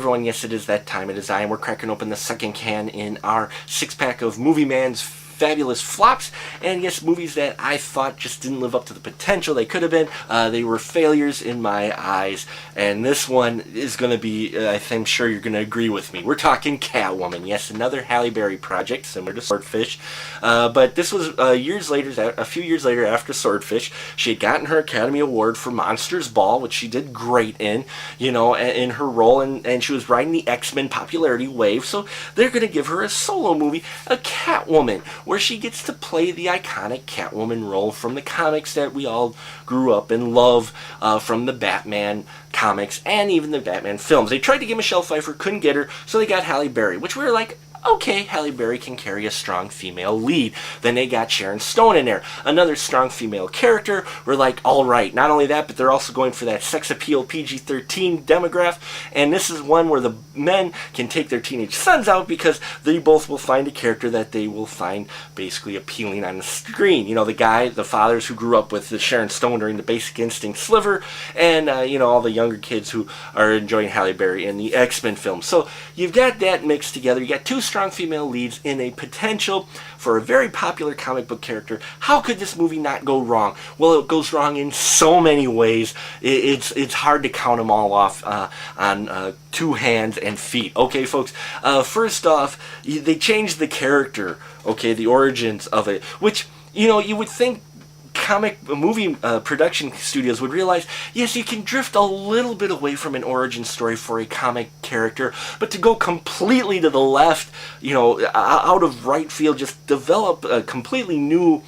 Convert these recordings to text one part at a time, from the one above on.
everyone, yes, it is that time. It is I, and we're cracking open the second can in our six-pack of Movieman's fabulous flops, and yes, movies that I thought just didn't live up to the potential they could have been. They were failures in my eyes, and this one is going to be, I'm sure you're going to agree with me. We're talking Catwoman. Yes, another Halle Berry project, similar to Swordfish, but this was a few years later after Swordfish. She had gotten her Academy Award for Monsters Ball, which she did great in, in her role, and she was riding the X-Men popularity wave, so they're going to give her a solo movie, a Catwoman, where she gets to play the iconic Catwoman role from the comics that we all grew up and love, from the Batman comics and even the Batman films. They tried to get Michelle Pfeiffer, couldn't get her, so they got Halle Berry, which we were like, okay, Halle Berry can carry a strong female lead. Then they got Sharon Stone in there, another strong female character. We're like, all right. Not only that, but they're also going for that sex appeal PG-13 demographic. And this is one where the men can take their teenage sons out because they both will find a character that they will find basically appealing on the screen. The fathers who grew up with the Sharon Stone during the Basic Instinct sliver, and all the younger kids who are enjoying Halle Berry in the X-Men films. So you've got that mixed together. You got two strong female leads in a potential for a very popular comic book character. How could this movie not go wrong? Well, it goes wrong in so many ways. It's hard to count them all off on two hands and feet. Okay, folks. First off, they changed the character. Okay, the origins of it, which you would think movie production studios would realize, yes, you can drift a little bit away from an origin story for a comic character, but to go completely to the left, out of right field, just develop a completely new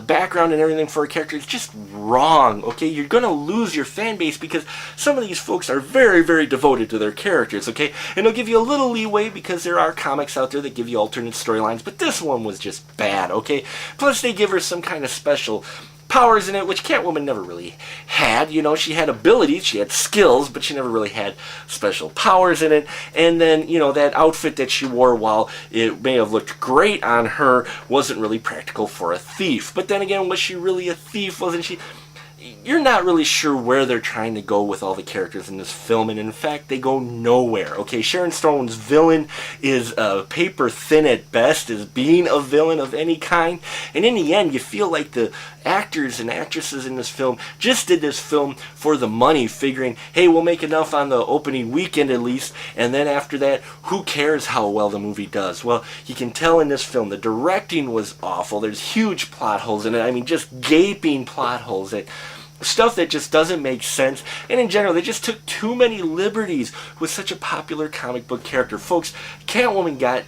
background and everything for a character, it's just wrong. Okay, you're gonna lose your fan base because some of these folks are very, very devoted to their characters. Okay, and they'll give you a little leeway because there are comics out there that give you alternate storylines, but this one was just bad. Okay, plus they give her some kind of special powers in it, which Catwoman never really had. She had abilities, she had skills, but she never really had special powers in it. And then, that outfit that she wore, while it may have looked great on her, wasn't really practical for a thief. But then again, was she really a thief? Wasn't she? You're not really sure where they're trying to go with all the characters in this film, and in fact, they go nowhere. Okay, Sharon Stone's villain is paper thin at best, as being a villain of any kind, and in the end, you feel like the actors and actresses in this film just did this film for the money, figuring, hey, we'll make enough on the opening weekend at least, and then after that, who cares how well the movie does? Well, you can tell in this film, the directing was awful. There's huge plot holes in it. I mean, just gaping plot holes that stuff that just doesn't make sense, and in general, they just took too many liberties with such a popular comic book character. Folks, Catwoman got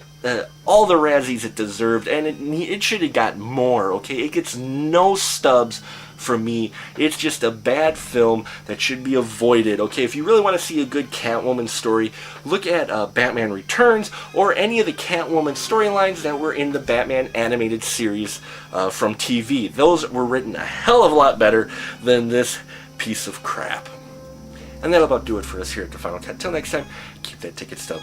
all the Razzies it deserved, and it should have got more. Okay, it gets no stubs from me. It's just a bad film that should be avoided. Okay, if you really want to see a good Catwoman story, look at Batman Returns or any of the Catwoman storylines that were in the Batman animated series from TV. Those were written a hell of a lot better than this piece of crap. And that'll about do it for us here at The Final Cut. Till next time, keep that ticket stub.